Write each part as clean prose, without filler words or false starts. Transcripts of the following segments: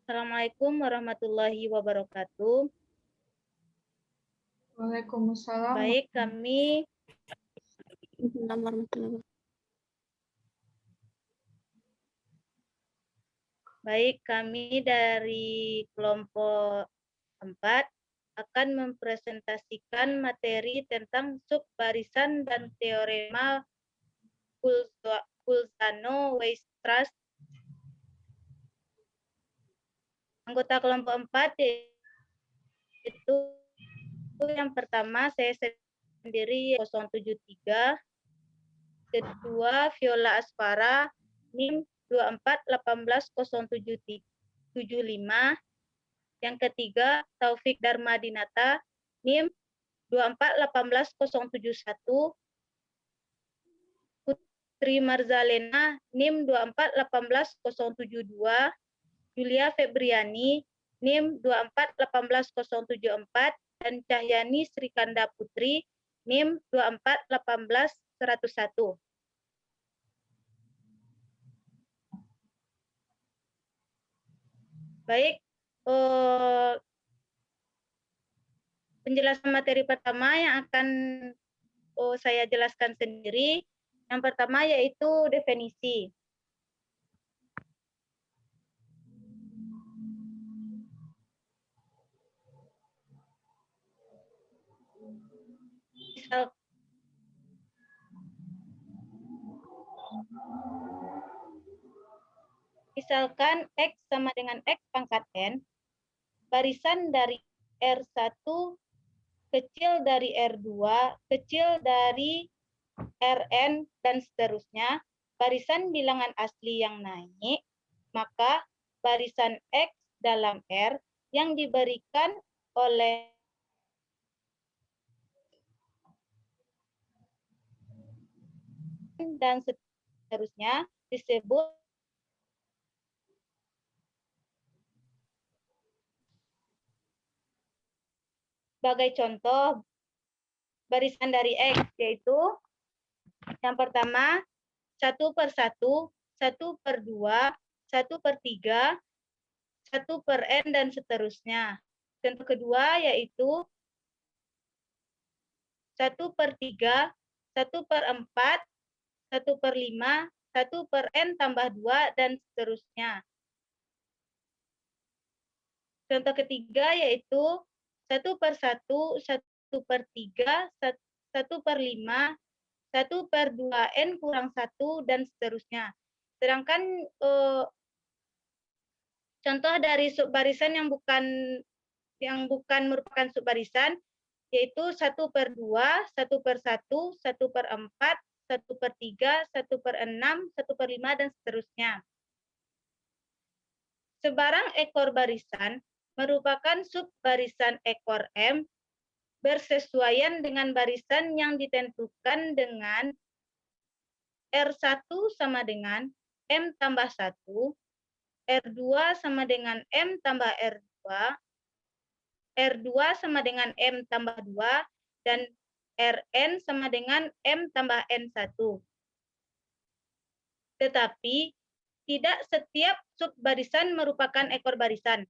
Assalamualaikum warahmatullahi wabarakatuh. Waalaikumsalam. Baik, kami dari kelompok 4 akan mempresentasikan materi tentang subbarisan dan teorema Bolzano-Weierstrass. Anggota kelompok 4 itu yang pertama saya sendiri 073, kedua Viola Aspara NIM 24180775, yang ketiga Taufik Darmadinata NIM 2418071, Putri Marzalena NIM 2418072, Julia Febriani NIM 2418074, dan Cahyani Srikanda Putri NIM 2418101. Baik, penjelasan materi pertama yang akan saya jelaskan sendiri. Yang pertama yaitu definisi. Misalkan X sama dengan X pangkat N, barisan dari R1 kecil dari R2, kecil dari Rn, dan seterusnya, barisan bilangan asli yang naik, maka barisan X dalam R yang diberikan oleh dan seterusnya disebut sebagai contoh barisan dari X, yaitu yang pertama 1/1, 1/2, 1/3, 1/n, dan seterusnya. Contoh kedua yaitu 1/3, 1/4, 1/5, 1/n tambah 2, dan seterusnya. Contoh ketiga yaitu 1/1, 1/3, 1/5, 1/2n kurang 1, dan seterusnya. Sedangkan contoh dari subbarisan yang bukan merupakan subbarisan yaitu 1/2, 1/1, 1/4, 1/3, 1/6, 1/5, dan seterusnya. Sebarang ekor barisan merupakan subbarisan ekor M bersesuaian dengan barisan yang ditentukan dengan R1 sama dengan M tambah 1, R2 sama dengan M tambah R2, R2 sama dengan M tambah 2, dan Rn sama dengan M tambah N1. Tetapi tidak setiap subbarisan merupakan ekor barisan.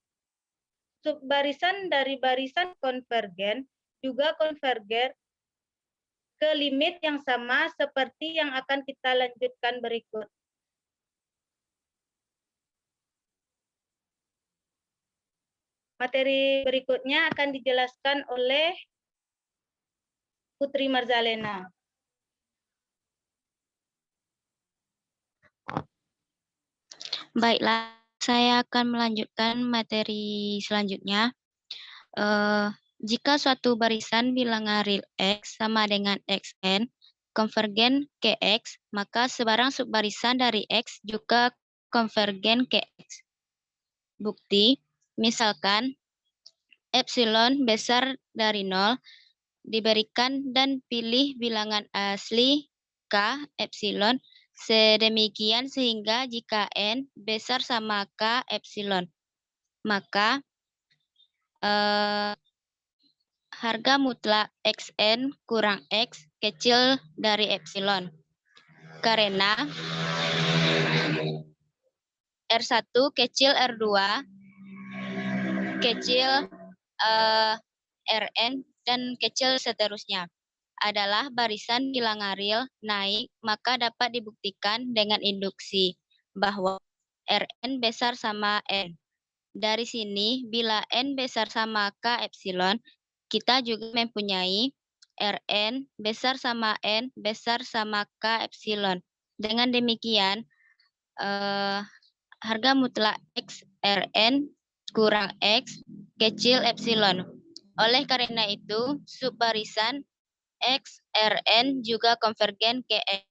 Subbarisan dari barisan konvergen juga konvergen ke limit yang sama seperti yang akan kita lanjutkan berikut. Materi berikutnya akan dijelaskan oleh Putri Marzalena. Baiklah, saya akan melanjutkan materi selanjutnya. Jika suatu barisan bilangan real X sama dengan Xn konvergen ke X, maka sebarang subbarisan dari X juga konvergen ke X. Bukti, misalkan epsilon besar dari 0 diberikan dan pilih bilangan asli K epsilon sedemikian sehingga jika N besar sama K epsilon, maka harga mutlak Xn kurang X kecil dari epsilon. Karena R1 kecil R2 kecil Rn, dan kecil seterusnya adalah barisan bilang Ariel naik, maka dapat dibuktikan dengan induksi bahwa Rn besar sama N. Dari sini, bila N besar sama K epsilon, kita juga mempunyai Rn besar sama N besar sama K epsilon. Dengan demikian, harga mutlak X Rn kurang X kecil epsilon. Oleh karena itu, subbarisan X Rn juga konvergen ke X.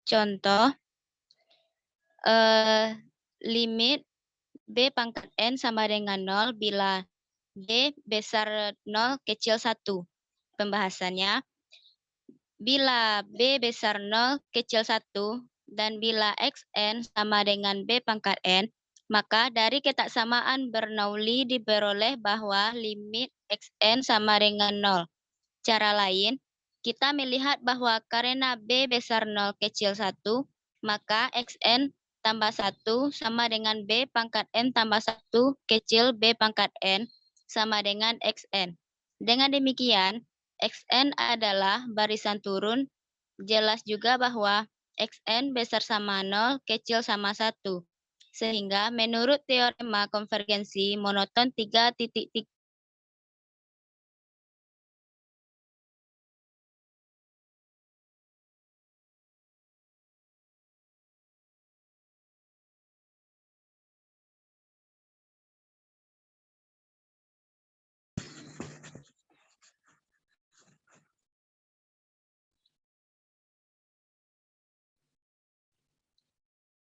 Contoh, limit B pangkat N sama dengan 0 bila B besar 0 kecil 1. Pembahasannya, bila B besar 0 kecil 1 dan bila Xn sama dengan B pangkat N, maka dari ketaksamaan Bernoulli diperoleh bahwa limit Xn sama dengan 0. Cara lain, kita melihat bahwa karena B besar 0 kecil 1, maka Xn tambah 1 sama dengan B pangkat N tambah 1 kecil B pangkat N sama dengan Xn. Dengan demikian, Xn adalah barisan turun. Jelas juga bahwa Xn besar sama 0 kecil sama 1. Sehingga menurut teorema konvergensi monoton 3.3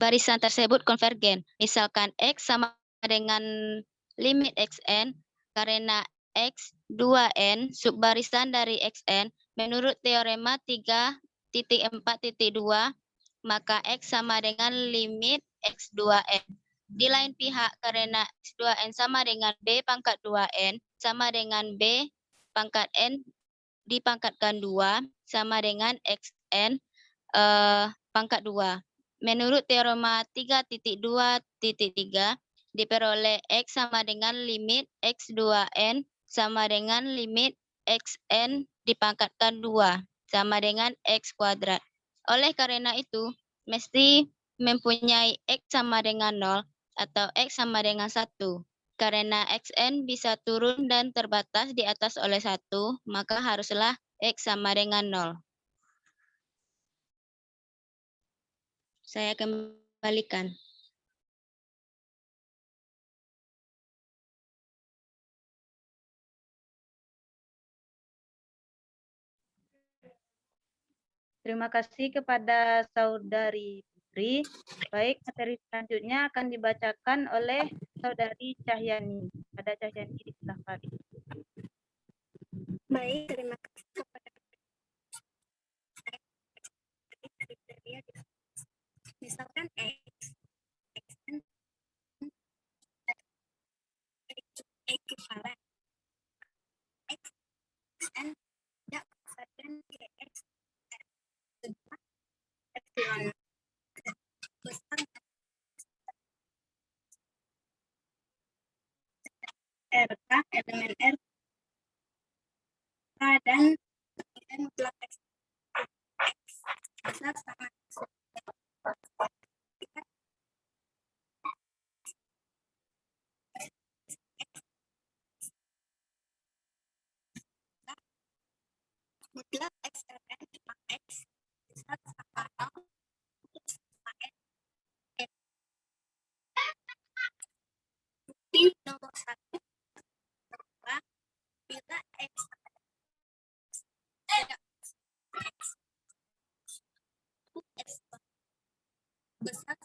barisan tersebut konvergen. Misalkan X sama dengan limit Xn karena X2N subbarisan dari Xn menurut teorema 3.4.2 maka X sama dengan limit X2N. Di lain pihak karena X2N sama dengan B pangkat 2N sama dengan B pangkat N dipangkatkan 2 sama dengan Xn pangkat 2. Menurut teorema 3.2.3 diperoleh X sama dengan limit X2N sama dengan limit Xn dipangkatkan 2 sama dengan X kuadrat. Oleh karena itu, mesti mempunyai X sama dengan 0 atau X sama dengan 1. Karena Xn bisa turun dan terbatas di atas oleh 1, maka haruslah X sama dengan 0. Saya kembalikan. Terima kasih kepada Saudari Putri. Baik, materi selanjutnya akan dibacakan oleh Saudari Cahyani. Ada Cahyani, silakan. Baik, terima kasih kepada kriteria. Misalkan X kan ekuivalen. X n tidak konvergen ke X kedua epsilon besar RK elemen R K dan mutlak X besar sama mutlak X Rn X besar sama 0 sama N. Bukti nomor 1 bahwa bila X tidak X epsilon besar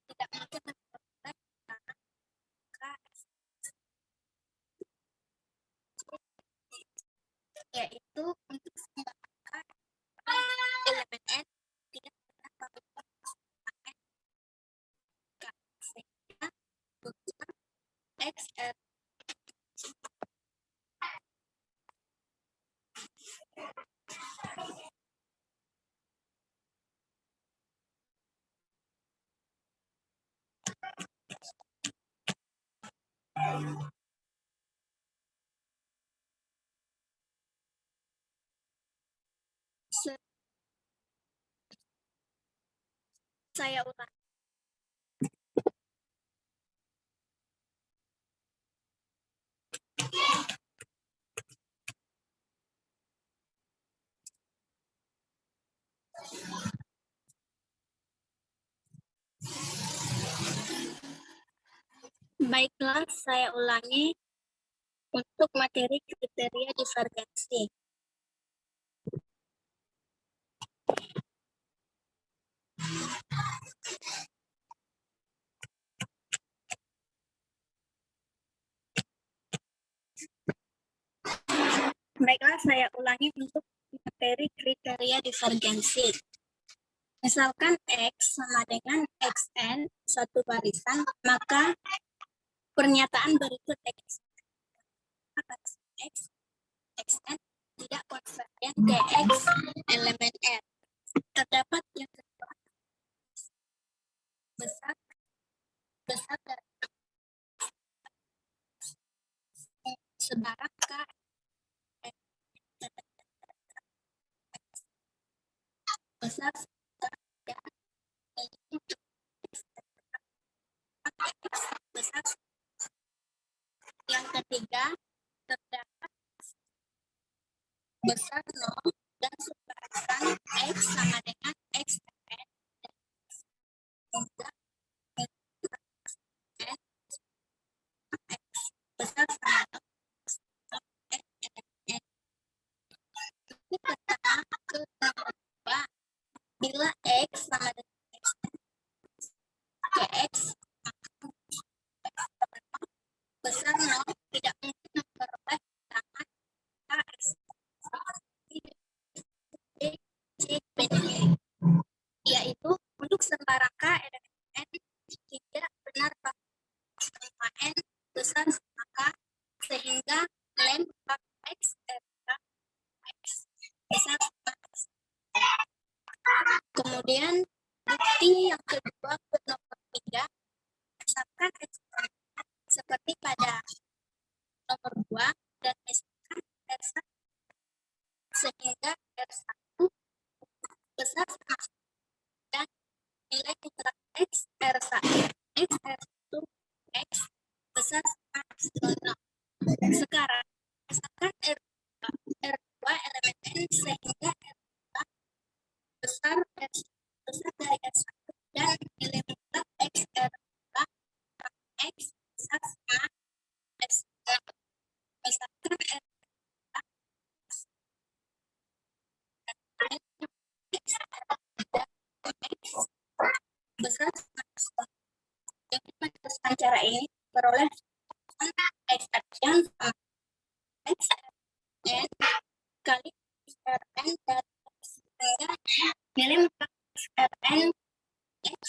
tidak mungkin memperoleh yaitu untuk semua elemen N tidak pernah Saya ulang. Baiklah, saya ulangi untuk materi kriteria divergensi. Baiklah, saya ulangi untuk materi kriteria divergensi. Misalkan X sama dengan XN satu barisan, maka pernyataan berikut X, XN tidak konvergen ke X elemen R. Terdapat yang kedua, besar dari sebarang K besar besar. Yang ketiga, terdapat besar 0 dan subbarisan X sama dengan XN besar sama bila X sama dengan X X besar 0 tidak mungkin memperoleh keterangan X yaitu untuk sembarang K elemen N tidak benar bahwa N besar sama K sehingga lem X X besar sama X. Kemudian bukti yang kedua nomor 3, misalkan eksponennya seperti pada nomor 2 dan misalkan R1 sehingga R1 besar sama dan nilai literal X R1 X R1 X besar sama epsilon 0. Sekarang misalkan R2 elemen N sehingga R2 besar dari R1 dan nilai literal X R2 X besar sama epsilon. Misalkan R2 besar sama epsilon. Jadi meneruskan cara ini beroleh X yang sama X N kali Rn dari X sehingga nilai mutlak Rn X.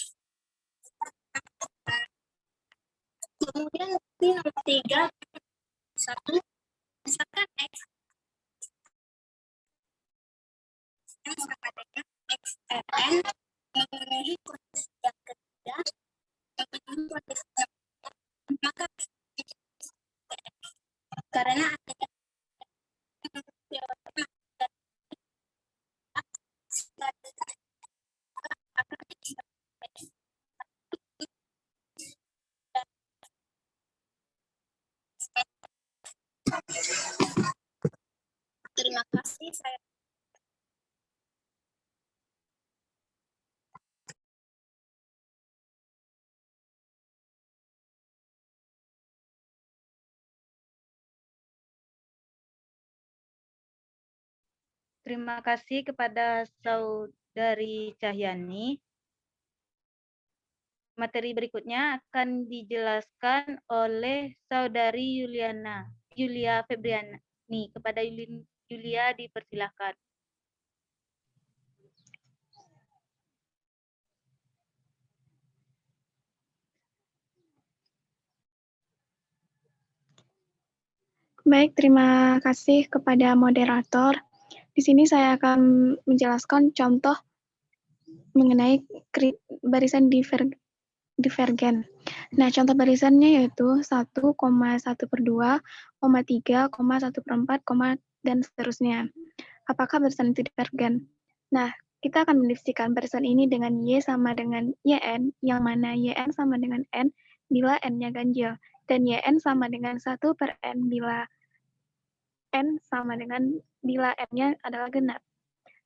Kemudian bukti nomor 3, 1, misalkan X sama dengan XRN memenuhi kondisi yang ketiga, memenuhi kondisi yang ketiga, maka karena adanya terima kasih saya. Terima kasih kepada Saudari Cahyani. Materi berikutnya akan dijelaskan oleh Saudari Yulia Febriani. Kepada Yulia dipersilahkan. Baik, terima kasih kepada moderator. Di sini saya akan menjelaskan contoh mengenai barisan divergen. Nah, contoh barisannya yaitu 1,1/2, 3, 1/4, dan seterusnya. Apakah barisan itu divergen? Nah, Kita akan mendiskusikan barisan ini dengan Y sama dengan YN, yang mana YN sama dengan N bila N-nya ganjil, dan YN sama dengan 1 per N bila N sama dengan bila N-nya adalah genap.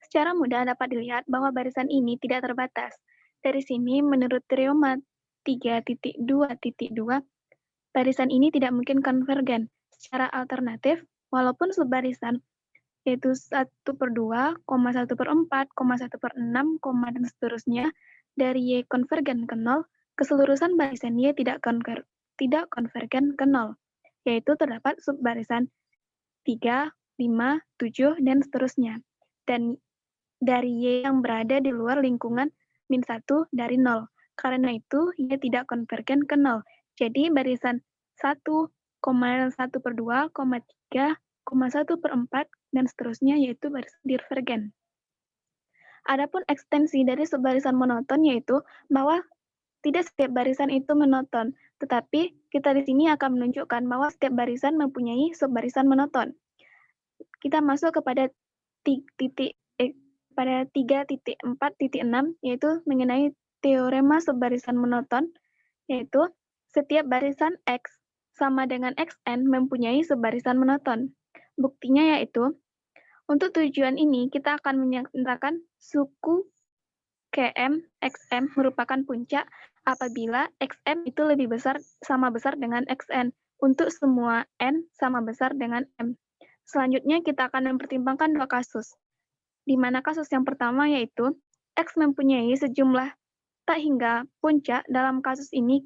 Secara mudah dapat dilihat bahwa barisan ini tidak terbatas. Dari sini, menurut teorema 3.2.2, barisan ini tidak mungkin konvergen. Secara alternatif, walaupun subbarisan yaitu 1 per 2, 1 per 4, 1 per 6, dan seterusnya, dari Y konvergen ke 0, keseluruhan barisan Y tidak konvergen ke 0, yaitu terdapat subbarisan 3, 5, 7, dan seterusnya. Dan dari Y yang berada di luar lingkungan min 1 dari 0. Karena itu, Y tidak konvergen ke 0. Jadi, barisan 1, 1 per 2, 3, 1 per 4, dan seterusnya yaitu barisan divergen. Adapun ekstensi dari subbarisan monoton yaitu bahwa tidak setiap barisan itu monoton, tetapi kita di sini akan menunjukkan bahwa setiap barisan mempunyai subbarisan monoton. Kita masuk kepada 3.4.6 yaitu mengenai teorema subbarisan monoton, yaitu setiap barisan X sama dengan Xn mempunyai subbarisan monoton. Buktinya yaitu, untuk tujuan ini kita akan menyatakan suku Km Xm merupakan puncak apabila Xm itu lebih besar sama besar dengan Xn untuk semua N sama besar dengan M. Selanjutnya kita akan mempertimbangkan dua kasus, di mana kasus yang pertama yaitu X mempunyai sejumlah tak hingga puncak. Dalam kasus ini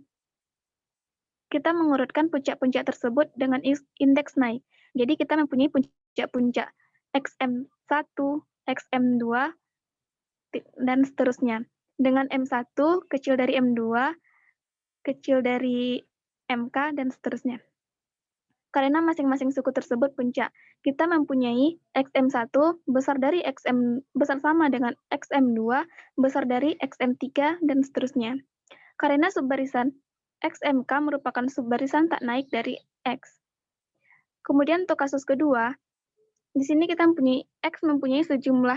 kita mengurutkan puncak-puncak tersebut dengan indeks naik. Jadi kita mempunyai puncak-puncak XM1, XM2, dan seterusnya. Dengan M1 kecil dari M2, kecil dari MK, dan seterusnya. Karena masing-masing suku tersebut puncak, kita mempunyai XM1 besar sama dengan XM2, besar dari XM3, dan seterusnya. Karena subbarisan XMK merupakan subbarisan tak naik dari X. Kemudian untuk kasus kedua, di sini kita mempunyai sejumlah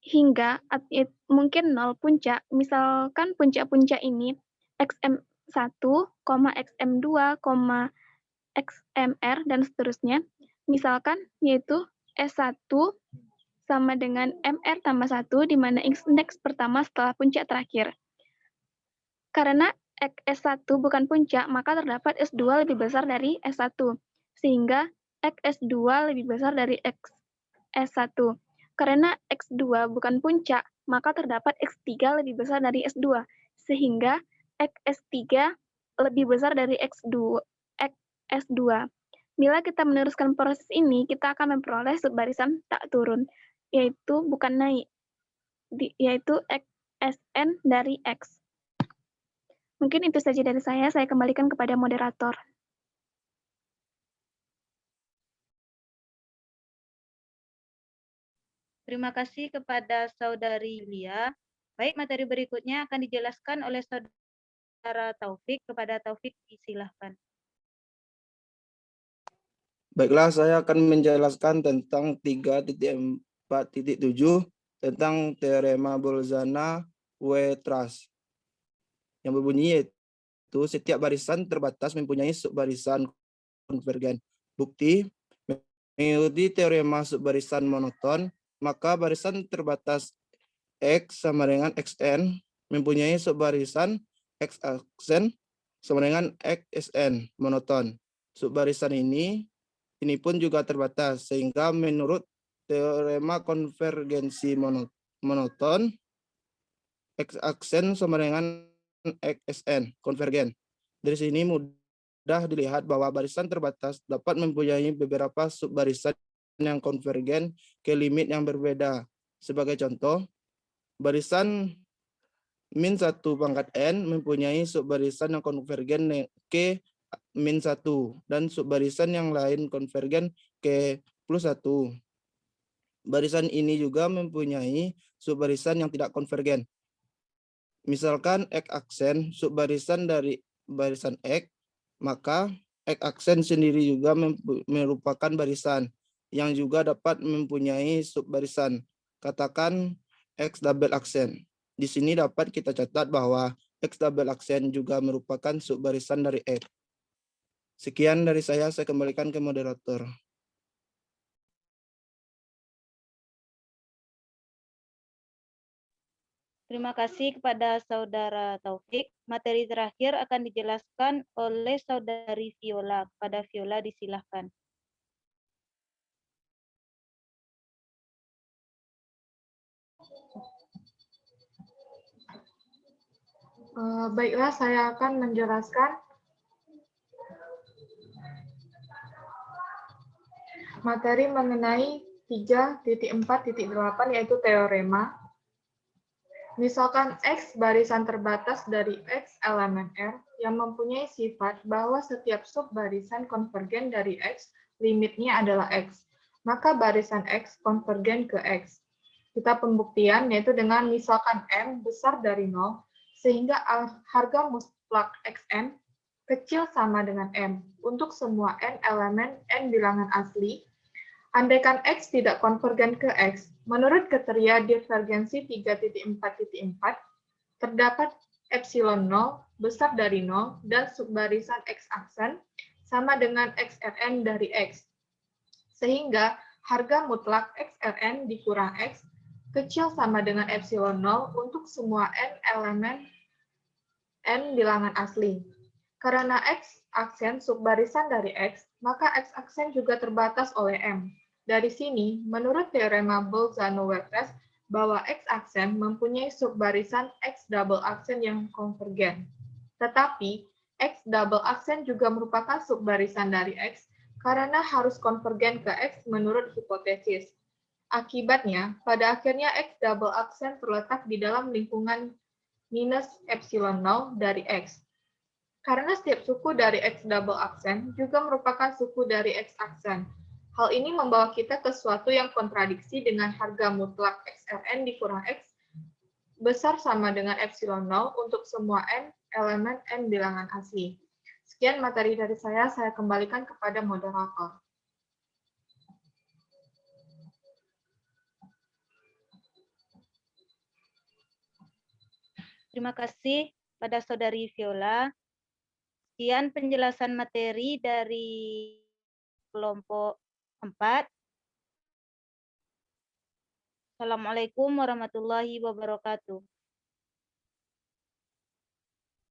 hingga mungkin 0 puncak. Misalkan puncak-puncak ini XM1, XM2, XMR, dan seterusnya. Misalkan yaitu S1 sama dengan MR tambah 1, di mana indeks pertama setelah puncak terakhir. Karena S1 bukan puncak, maka terdapat S2 lebih besar dari S1, sehingga S2 lebih besar dari S1. Karena X2 bukan puncak, maka terdapat X3 lebih besar dari S2, sehingga S3 lebih besar dari S2. Bila kita meneruskan proses ini, kita akan memperoleh subbarisan tak turun, yaitu bukan naik, yaitu Sn dari X. Mungkin itu saja dari saya kembalikan kepada moderator. Terima kasih kepada Saudari Yulia. Baik, materi berikutnya akan dijelaskan oleh Saudara Taufik. Kepada Taufik, silakan. Baiklah, saya akan menjelaskan tentang 3.4.7 tentang teorema Bolzano-Weierstrass yang berbunyi yaitu setiap barisan terbatas mempunyai subbarisan konvergen. Bukti, mengikuti teorema subbarisan monoton, maka barisan terbatas X sama dengan Xn mempunyai subbarisan Xn sama dengan Xn monoton. Subbarisan ini pun juga terbatas, sehingga menurut teorema konvergensi monoton, Xn sama dengan Xn konvergen. Dari sini mudah dilihat bahwa barisan terbatas dapat mempunyai beberapa subbarisan yang konvergen ke limit yang berbeda. Sebagai contoh, barisan min 1 pangkat n mempunyai subbarisan yang konvergen ke min 1 dan subbarisan yang lain konvergen ke plus 1. Barisan ini juga mempunyai subbarisan yang tidak konvergen. Misalkan X aksen subbarisan dari barisan X, maka X aksen sendiri juga merupakan barisan yang juga dapat mempunyai subbarisan. Katakan X double aksen. Di sini dapat kita catat bahwa X double aksen juga merupakan subbarisan dari X. Sekian dari saya kembalikan ke moderator. Terima kasih kepada Saudara Taufik. Materi terakhir akan dijelaskan oleh Saudari Viola. Kepada Viola disilahkan. Baiklah, saya akan menjelaskan materi mengenai 3.4.8 yaitu teorema. Misalkan X barisan terbatas dari X elemen R yang mempunyai sifat bahwa setiap subbarisan konvergen dari X, limitnya adalah X. Maka barisan X konvergen ke X. Kita pembuktian yaitu dengan misalkan M besar dari 0, sehingga harga mutlak Xn kecil sama dengan M. Untuk semua N elemen N bilangan asli, andaikan X tidak konvergen ke X, menurut kriteria divergensi 3.4.4, terdapat epsilon 0 besar dari 0 dan subbarisan X aksen sama dengan XRN dari X. Sehingga harga mutlak XRN dikurang X kecil sama dengan epsilon 0 untuk semua N elemen N bilangan asli. Karena X aksen subbarisan dari X, maka X aksen juga terbatas oleh M. Dari sini, menurut teorema Bolzano-Weierstrass, bahwa X aksen mempunyai subbarisan X double aksen yang konvergen. Tetapi, X double aksen juga merupakan subbarisan dari X karena harus konvergen ke X menurut hipotesis. Akibatnya, pada akhirnya X double aksen terletak di dalam lingkungan minus epsilon 0 dari X. Karena setiap suku dari X double aksen juga merupakan suku dari X aksen. Hal ini membawa kita ke suatu yang kontradiksi dengan harga mutlak XRN dikurang X besar sama dengan epsilon 0 untuk semua N elemen N bilangan asli. Sekian materi dari saya kembalikan kepada moderator. Terima kasih pada Saudari Viola. Sekian penjelasan materi dari kelompok 4. Assalamualaikum warahmatullahi wabarakatuh.